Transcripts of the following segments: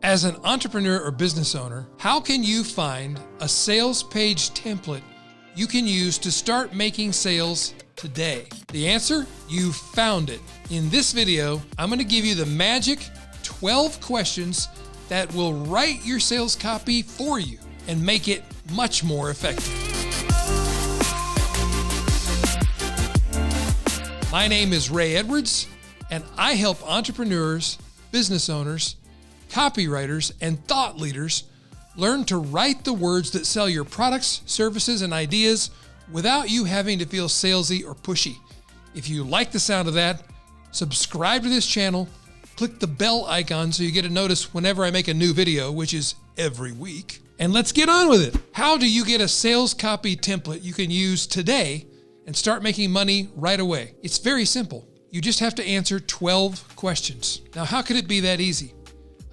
As an entrepreneur or business owner, how can you find a sales page template you can use to start making sales today? The answer? You found it. In this video, I'm going to give you the magic 12 questions that will write your sales copy for you and make it much more effective. My name is Ray Edwards, and I help entrepreneurs, business owners, copywriters, and thought leaders learn to write the words that sell your products, services, and ideas without you having to feel salesy or pushy. If you like the sound of that, subscribe to this channel, click the bell icon so you get a notice whenever I make a new video, which is every week. And let's get on with it. How do you get a sales copy template you can use today and start making money right away? It's very simple. You just have to answer 12 questions. Now, how could it be that easy?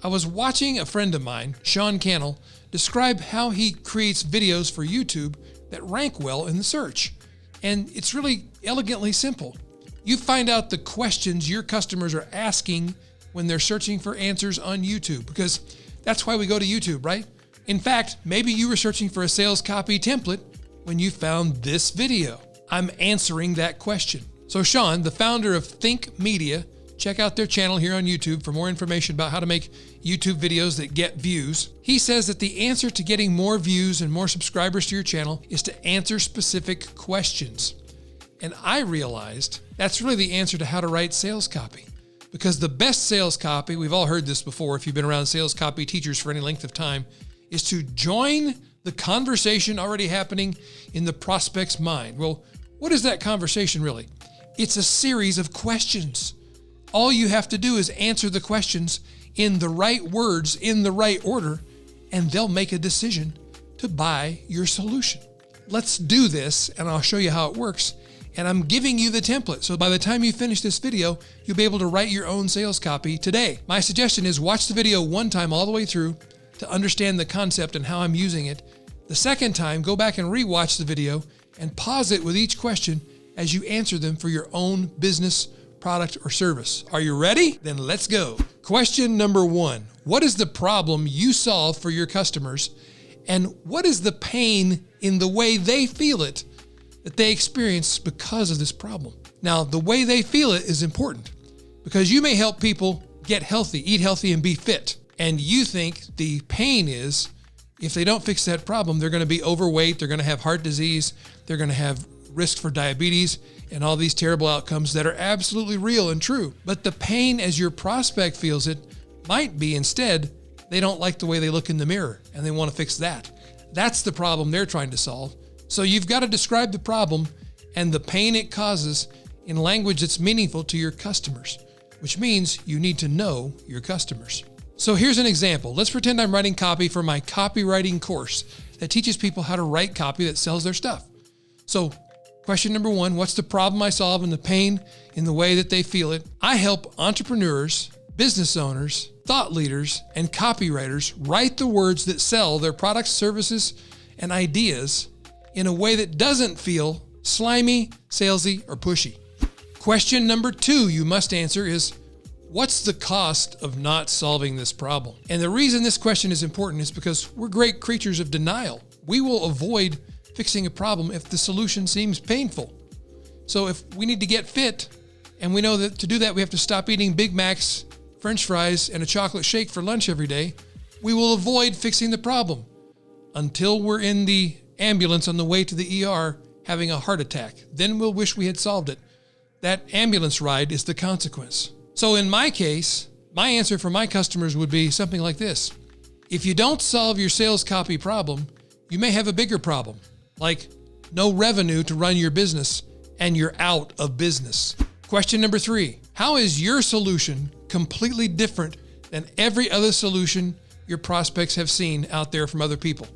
I was watching a friend of mine, Sean Cannell, describe how he creates videos for YouTube that rank well in the search. And it's really elegantly simple. You find out the questions your customers are asking when they're searching for answers on YouTube, because that's why we go to YouTube, right? In fact, maybe you were searching for a sales copy template when you found this video. I'm answering that question. So Sean, the founder of Think Media, check out their channel here on YouTube for more information about how to make YouTube videos that get views. He says that the answer to getting more views and more subscribers to your channel is to answer specific questions. And I realized that's really the answer to how to write sales copy. Because the best sales copy, we've all heard this before if you've been around sales copy teachers for any length of time, is to join the conversation already happening in the prospect's mind. Well, what is that conversation really? It's a series of questions. All you have to do is answer the questions in the right words, in the right order, and they'll make a decision to buy your solution. Let's do this, and I'll show you how it works. And I'm giving you the template. So by the time you finish this video, you'll be able to write your own sales copy today. My suggestion is watch the video one time all the way through to understand the concept and how I'm using it. The second time, go back and rewatch the video and pause it with each question as you answer them for your own business, product, or service. Are you ready? Then let's go. Question number 1. What is the problem you solve for your customers? And what is the pain in the way they feel it that they experience because of this problem? Now, the way they feel it is important because you may help people get healthy, eat healthy, and be fit. And you think the pain is if they don't fix that problem, they're going to be overweight, they're going to have heart disease, they're going to have risk for diabetes, and all these terrible outcomes that are absolutely real and true. But the pain as your prospect feels it might be instead, they don't like the way they look in the mirror and they want to fix that. That's the problem they're trying to solve. So you've got to describe the problem and the pain it causes in language that's meaningful to your customers, which means you need to know your customers. So here's an example. Let's pretend I'm writing copy for my copywriting course that teaches people how to write copy that sells their stuff. So question number 1, what's the problem I solve and the pain in the way that they feel it? I help entrepreneurs, business owners, thought leaders, and copywriters write the words that sell their products, services, and ideas in a way that doesn't feel slimy, salesy, or pushy. Question number 2 you must answer is, what's the cost of not solving this problem? And the reason this question is important is because we're great creatures of denial. We will avoid fixing a problem if the solution seems painful. So if we need to get fit, and we know that to do that we have to stop eating Big Macs, French fries, and a chocolate shake for lunch every day, we will avoid fixing the problem until we're in the ambulance on the way to the ER having a heart attack. Then we'll wish we had solved it. That ambulance ride is the consequence. So in my case, my answer for my customers would be something like this. If you don't solve your sales copy problem, you may have a bigger problem, like no revenue to run your business and you're out of business. Question number 3, how is your solution completely different than every other solution your prospects have seen out there from other people?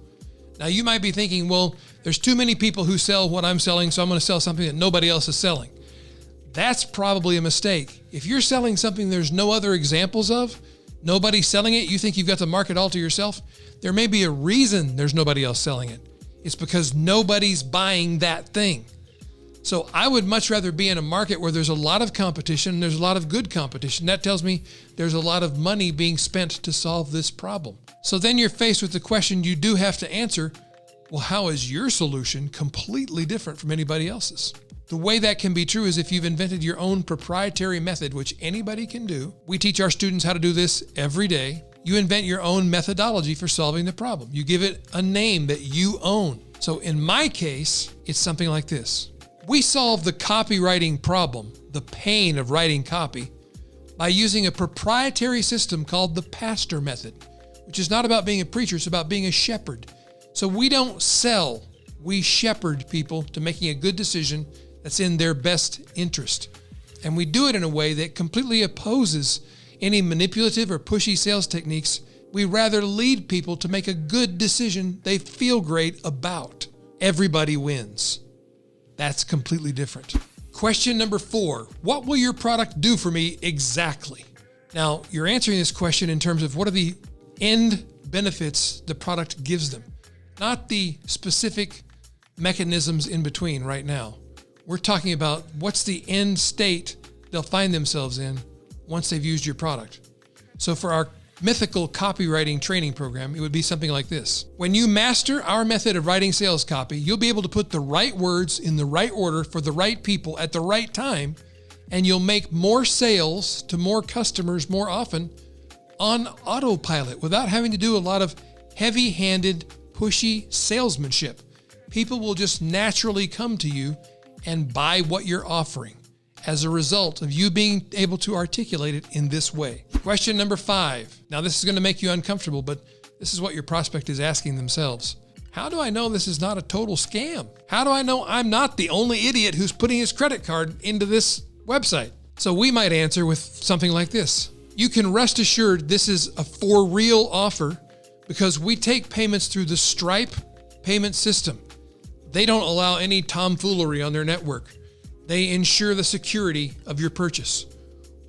Now you might be thinking, well, there's too many people who sell what I'm selling, so I'm going to sell something that nobody else is selling. That's probably a mistake. If you're selling something there's no other examples of, nobody's selling it, you think you've got the market all to yourself, there may be a reason there's nobody else selling it. It's because nobody's buying that thing. So I would much rather be in a market where there's a lot of competition, and there's a lot of good competition. That tells me there's a lot of money being spent to solve this problem. So then you're faced with the question you do have to answer, well, how is your solution completely different from anybody else's? The way that can be true is if you've invented your own proprietary method, which anybody can do. We teach our students how to do this every day. You invent your own methodology for solving the problem. You give it a name that you own. So in my case, it's something like this. We solve the copywriting problem, the pain of writing copy, by using a proprietary system called the pastor method, which is not about being a preacher, it's about being a shepherd. So we don't sell, we shepherd people to making a good decision that's in their best interest. And we do it in a way that completely opposes any manipulative or pushy sales techniques. We rather lead people to make a good decision they feel great about. Everybody wins. That's completely different. Question number 4, what will your product do for me exactly? Now, you're answering this question in terms of what are the end benefits the product gives them, not the specific mechanisms in between right now. We're talking about what's the end state they'll find themselves in once they've used your product. So for our mythical copywriting training program, it would be something like this. When you master our method of writing sales copy, you'll be able to put the right words in the right order for the right people at the right time, and you'll make more sales to more customers more often on autopilot without having to do a lot of heavy-handed, pushy salesmanship. People will just naturally come to you and buy what you're offering as a result of you being able to articulate it in this way. Question number 5. Now, this is going to make you uncomfortable, but this is what your prospect is asking themselves. How do I know this is not a total scam? How do I know I'm not the only idiot who's putting his credit card into this website? So we might answer with something like this. You can rest assured this is a for real offer because we take payments through the Stripe payment system. They don't allow any tomfoolery on their network. They ensure the security of your purchase.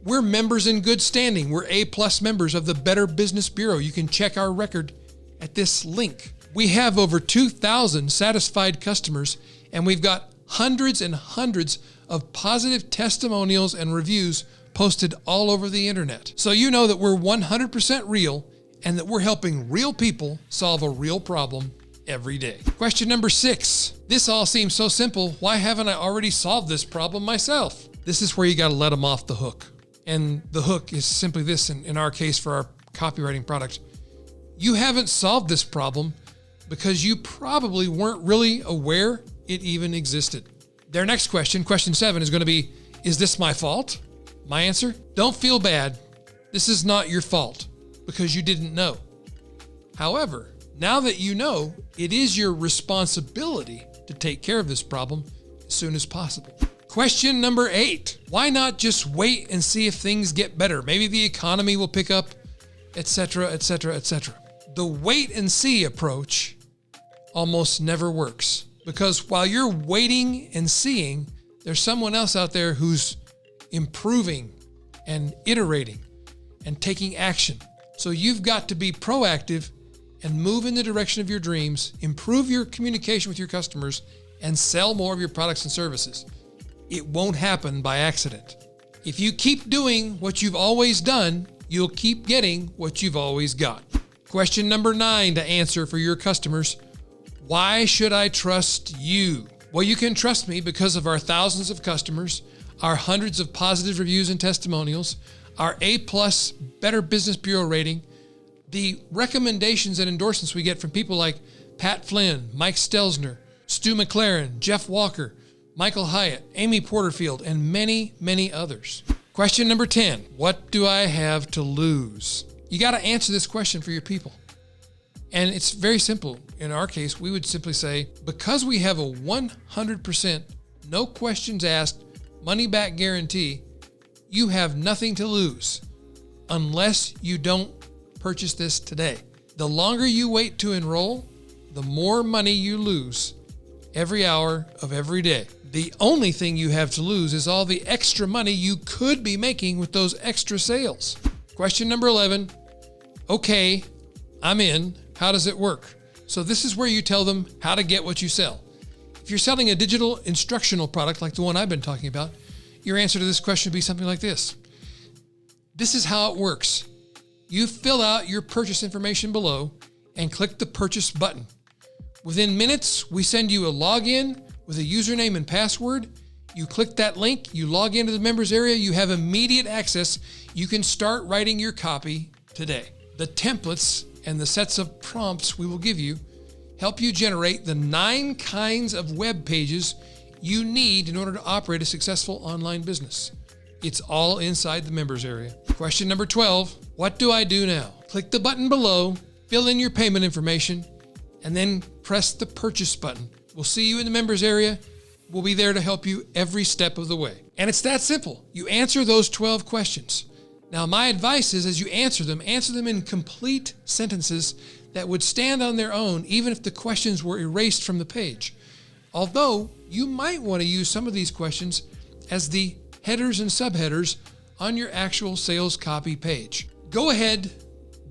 We're members in good standing. We're A+ members of the Better Business Bureau. You can check our record at this link. We have over 2,000 satisfied customers, and we've got hundreds and hundreds of positive testimonials and reviews posted all over the internet. So you know that we're 100% real and that we're helping real people solve a real problem every day. Question number 6. This all seems so simple. Why haven't I already solved this problem myself? This is where you got to let them off the hook. And the hook is simply this, in our case for our copywriting product. You haven't solved this problem because you probably weren't really aware it even existed. Their next question, question 7, is going to be, is this my fault? My answer, don't feel bad. This is not your fault because you didn't know. However, now that you know, it is your responsibility to take care of this problem as soon as possible. Question number 8. Why not just wait and see if things get better? Maybe the economy will pick up, etc., etc., etc. The wait and see approach almost never works because while you're waiting and seeing, there's someone else out there who's improving and iterating and taking action. So you've got to be proactive and move in the direction of your dreams, improve your communication with your customers, and sell more of your products and services. It won't happen by accident. If you keep doing what you've always done, you'll keep getting what you've always got. Question number 9 to answer for your customers. Why should I trust you? Well, you can trust me because of our thousands of customers, our hundreds of positive reviews and testimonials, our A+ Better Business Bureau rating, the recommendations and endorsements we get from people like Pat Flynn, Mike Stelzner, Stu McLaren, Jeff Walker, Michael Hyatt, Amy Porterfield, and many, many others. Question number 10, what do I have to lose? You got to answer this question for your people. And it's very simple. In our case, we would simply say, because we have a 100%, no questions asked, money back guarantee, you have nothing to lose unless you don't purchase this today. The longer you wait to enroll, the more money you lose every hour of every day. The only thing you have to lose is all the extra money you could be making with those extra sales. Question number 11. Okay, I'm in. How does it work? So this is where you tell them how to get what you sell. If If you're selling a digital instructional product like the one I've been talking about, your answer to this question would be something like this. This is how it works. You fill out your purchase information below and click the purchase button. Within minutes, we send you a login with a username and password. You click that link, you log into the members area, you have immediate access. You can start writing your copy today. The templates and the sets of prompts we will give you help you generate the 9 kinds of web pages you need in order to operate a successful online business. It's all inside the members area. Question number 12, what do I do now? Click the button below, fill in your payment information, and then press the purchase button. We'll see you in the members area. We'll be there to help you every step of the way. And it's that simple. You answer those 12 questions. Now, my advice is as you answer them in complete sentences that would stand on their own, even if the questions were erased from the page. Although you might want to use some of these questions as the headers and subheaders on your actual sales copy page. Go ahead,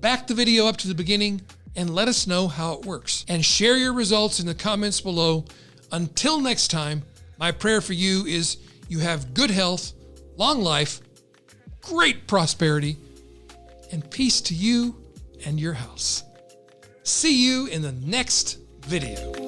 back the video up to the beginning, and let us know how it works. And share your results in the comments below. Until next time, my prayer for you is you have good health, long life, great prosperity, and peace to you and your house. See you in the next video.